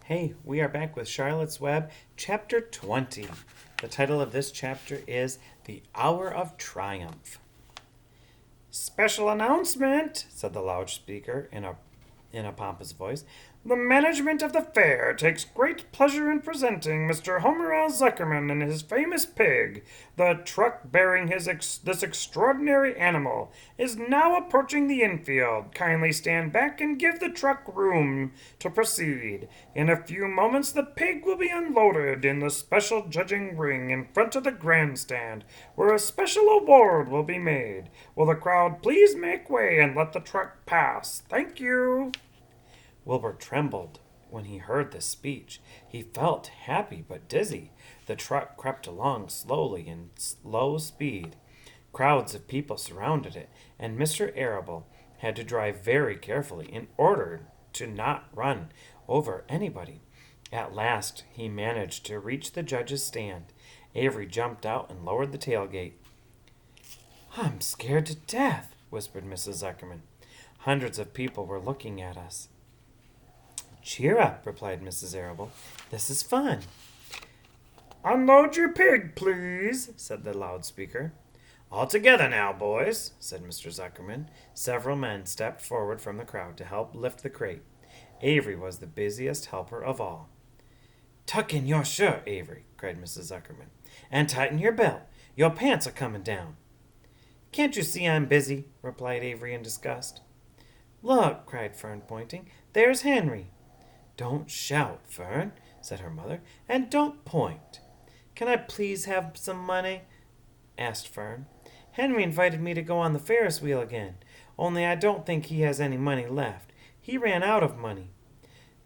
Hey, we are back with Charlotte's Web, Chapter 20. The title of this chapter is The Hour of Triumph. Special announcement, said the loudspeaker in a pompous voice. The management of the fair takes great pleasure in presenting Mr. Homer L. Zuckerman and his famous pig. The truck bearing this extraordinary animal is now approaching the infield. Kindly stand back and give the truck room to proceed. In a few moments, the pig will be unloaded in the special judging ring in front of the grandstand, where a special award will be made. Will the crowd please make way and let the truck pass? Thank you. Wilbur trembled when he heard this speech. He felt happy but dizzy. The truck crept along slowly in slow speed. Crowds of people surrounded it, and Mr. Arable had to drive very carefully in order to not run over anybody. At last he managed to reach the judge's stand. Avery jumped out and lowered the tailgate. I'm scared to death, whispered Mrs. Zuckerman. Hundreds of people were looking at us. Cheer up, replied Mrs. Arable. This is fun. Unload your pig, please, said the loudspeaker. All together now, boys, said Mr. Zuckerman. Several men stepped forward from the crowd to help lift the crate. Avery was the busiest helper of all. Tuck in your shirt, Avery, cried Mrs. Zuckerman, and tighten your belt. Your pants are coming down. Can't you see I'm busy? Replied Avery in disgust. Look, cried Fern, pointing. There's Henry. Don't shout, Fern, said her mother, and don't point. Can I please have some money? Asked Fern. Henry invited me to go on the Ferris wheel again, only I don't think he has any money left. He ran out of money.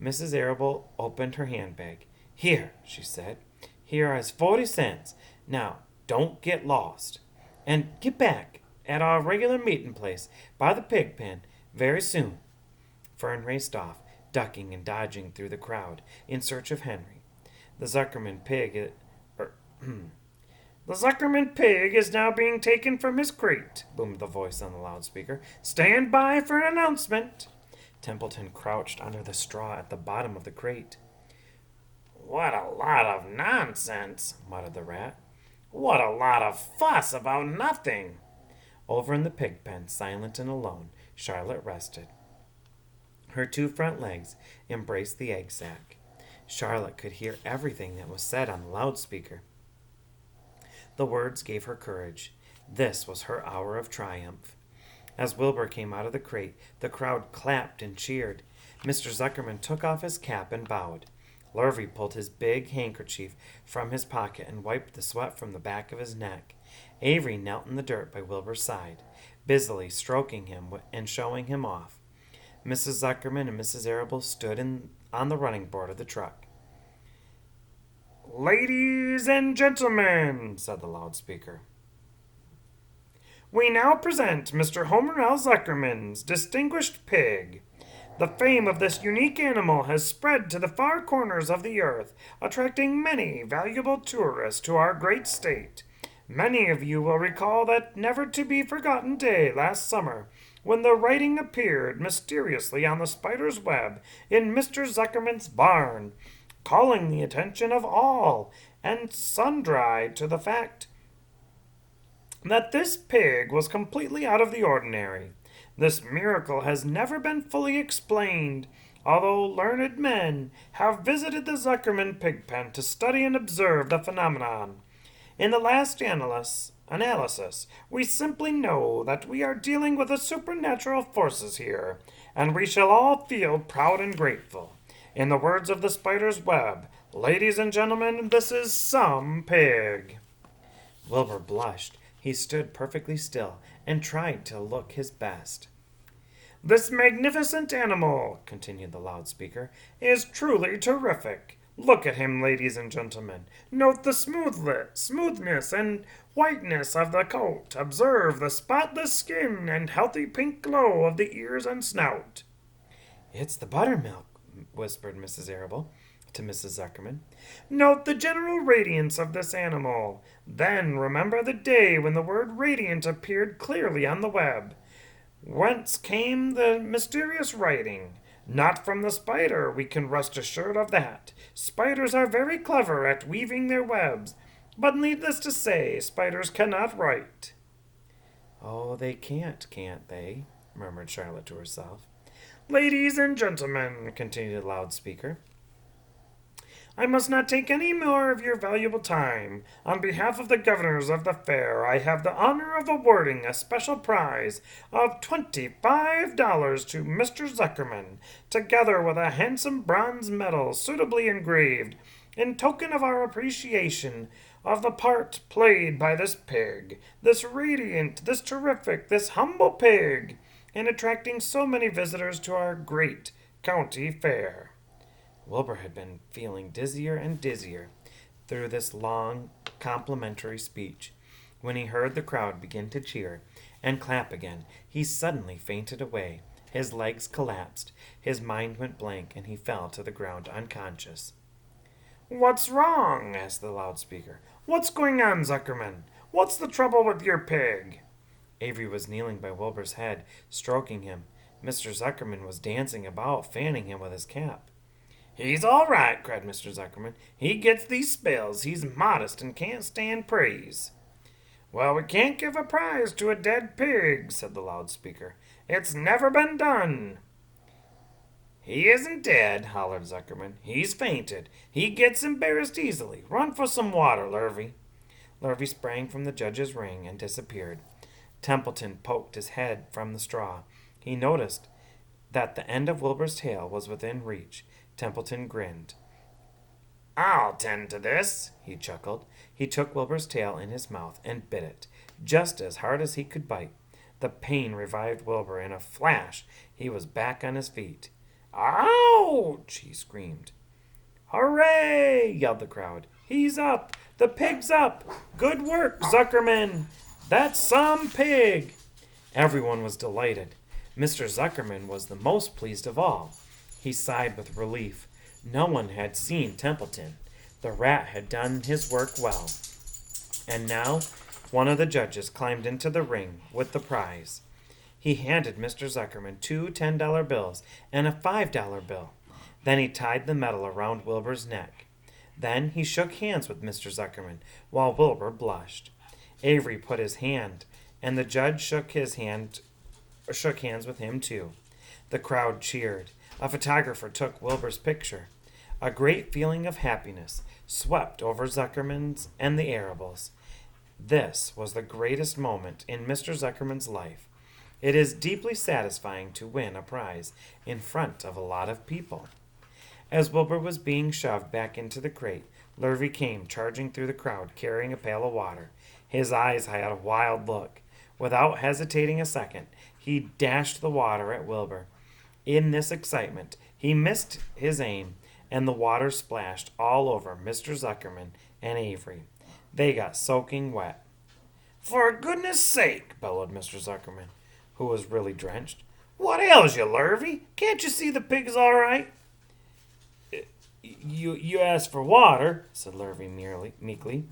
Mrs. Arable opened her handbag. Here, she said. Here is 40 cents. Now, don't get lost. And get back at our regular meeting place by the pig pen very soon. Fern raced off, ducking and dodging through the crowd in search of Henry. The Zuckerman pig The Zuckerman pig is now being taken from his crate, boomed the voice on the loudspeaker. Stand by for an announcement. Templeton crouched under the straw at the bottom of the crate. What a lot of nonsense, muttered the rat. What a lot of fuss about nothing. Over in the pig pen, silent and alone, Charlotte rested. Her two front legs embraced the egg sack. Charlotte could hear everything that was said on the loudspeaker. The words gave her courage. This was her hour of triumph. As Wilbur came out of the crate, the crowd clapped and cheered. Mr. Zuckerman took off his cap and bowed. Lurvy pulled his big handkerchief from his pocket and wiped the sweat from the back of his neck. Avery knelt in the dirt by Wilbur's side, busily stroking him and showing him off. Mrs. Zuckerman and Mrs. Arable stood on the running board of the truck. Ladies and gentlemen, said the loudspeaker, we now present Mr. Homer L. Zuckerman's distinguished pig. The fame of this unique animal has spread to the far corners of the earth, attracting many valuable tourists to our great state. Many of you will recall that never-to-be-forgotten day last summer, when the writing appeared mysteriously on the spider's web in Mr. Zuckerman's barn, calling the attention of all and sundry to the fact that this pig was completely out of the ordinary. This miracle has never been fully explained, although learned men have visited the Zuckerman pig pen to study and observe the phenomenon. In the last analysis, we simply know that we are dealing with the supernatural forces here, and we shall all feel proud and grateful. In the words of the spider's web, ladies and gentlemen, this is some pig. Wilbur blushed. He stood perfectly still and tried to look his best. This magnificent animal, continued the loudspeaker, is truly terrific. Look at him, ladies and gentlemen. Note the smoothness and whiteness of the coat. Observe the spotless skin and healthy pink glow of the ears and snout. It's the buttermilk, whispered Mrs. Arable to Mrs. Zuckerman. Note the general radiance of this animal. Then remember the day when the word radiant appeared clearly on the web. Whence came the mysterious writing? Not from the spider, we can rest assured of that. Spiders are very clever at weaving their webs, but needless to say, spiders cannot write. Oh, they can't they? Murmured Charlotte to herself. Ladies and gentlemen, continued the loudspeaker, I must not take any more of your valuable time. On behalf of the governors of the fair, I have the honor of awarding a special prize of $25 to Mr. Zuckerman, together with a handsome bronze medal suitably engraved, in token of our appreciation of the part played by this pig, this radiant, this terrific, this humble pig, in attracting so many visitors to our great county fair. Wilbur had been feeling dizzier and dizzier through this long, complimentary speech. When he heard the crowd begin to cheer and clap again, he suddenly fainted away. His legs collapsed, his mind went blank, and he fell to the ground unconscious. What's wrong? Asked the loudspeaker. What's going on, Zuckerman? What's the trouble with your pig? Avery was kneeling by Wilbur's head, stroking him. Mr. Zuckerman was dancing about, fanning him with his cap. He's all right, cried Mr. Zuckerman. He gets these spells. He's modest and can't stand praise. Well, we can't give a prize to a dead pig, said the loudspeaker. It's never been done. He isn't dead, hollered Zuckerman. He's fainted. He gets embarrassed easily. Run for some water, Lurvy. Lurvy sprang from the judge's ring and disappeared. Templeton poked his head from the straw. He noticed that the end of Wilbur's tail was within reach. Templeton grinned. I'll tend to this, he chuckled. He took Wilbur's tail in his mouth and bit it, just as hard as he could bite. The pain revived Wilbur. In a flash, he was back on his feet. Ouch! He screamed. Hooray! Yelled the crowd. He's up! The pig's up! Good work, Zuckerman! That's some pig! Everyone was delighted. Mr. Zuckerman was the most pleased of all. He sighed with relief. No one had seen Templeton. The rat had done his work well. And now one of the judges climbed into the ring with the prize. He handed Mr. Zuckerman 2 $10 bills and a $5 bill. Then he tied the medal around Wilbur's neck. Then he shook hands with Mr. Zuckerman, while Wilbur blushed. Avery put his hand, and the judge shook hands with him too. The crowd cheered. A photographer took Wilbur's picture. A great feeling of happiness swept over Zuckerman's and the Arables. This was the greatest moment in Mr. Zuckerman's life. It is deeply satisfying to win a prize in front of a lot of people. As Wilbur was being shoved back into the crate, Lurvy came charging through the crowd carrying a pail of water. His eyes had a wild look. Without hesitating a second, he dashed the water at Wilbur. In this excitement, he missed his aim, and the water splashed all over Mr. Zuckerman and Avery. They got soaking wet. For goodness sake, bellowed Mr. Zuckerman, who was really drenched. What ails you, Lurvy? Can't you see the pig's all right? You asked for water, said Lurvy meekly.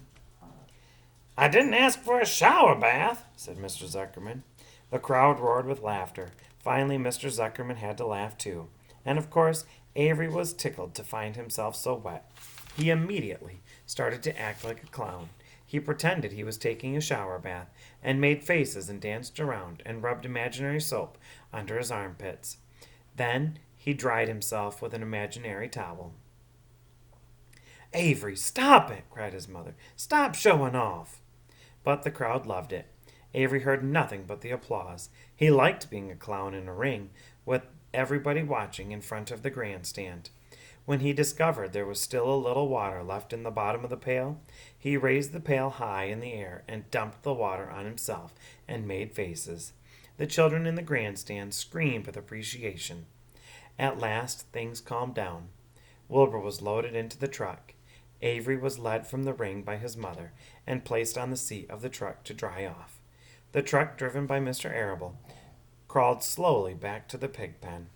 I didn't ask for a shower bath, said Mr. Zuckerman. The crowd roared with laughter. Finally, Mr. Zuckerman had to laugh too. And of course, Avery was tickled to find himself so wet. He immediately started to act like a clown. He pretended he was taking a shower bath and made faces and danced around and rubbed imaginary soap under his armpits. Then he dried himself with an imaginary towel. Avery, stop it, cried his mother. Stop showing off. But the crowd loved it. Avery heard nothing but the applause. He liked being a clown in a ring, with everybody watching in front of the grandstand. When he discovered there was still a little water left in the bottom of the pail, he raised the pail high in the air and dumped the water on himself and made faces. The children in the grandstand screamed with appreciation. At last, things calmed down. Wilbur was loaded into the truck. Avery was led from the ring by his mother and placed on the seat of the truck to dry off. The truck, driven by Mr. Arable, crawled slowly back to the pig pen.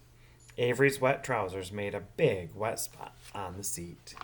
Avery's wet trousers made a big wet spot on the seat.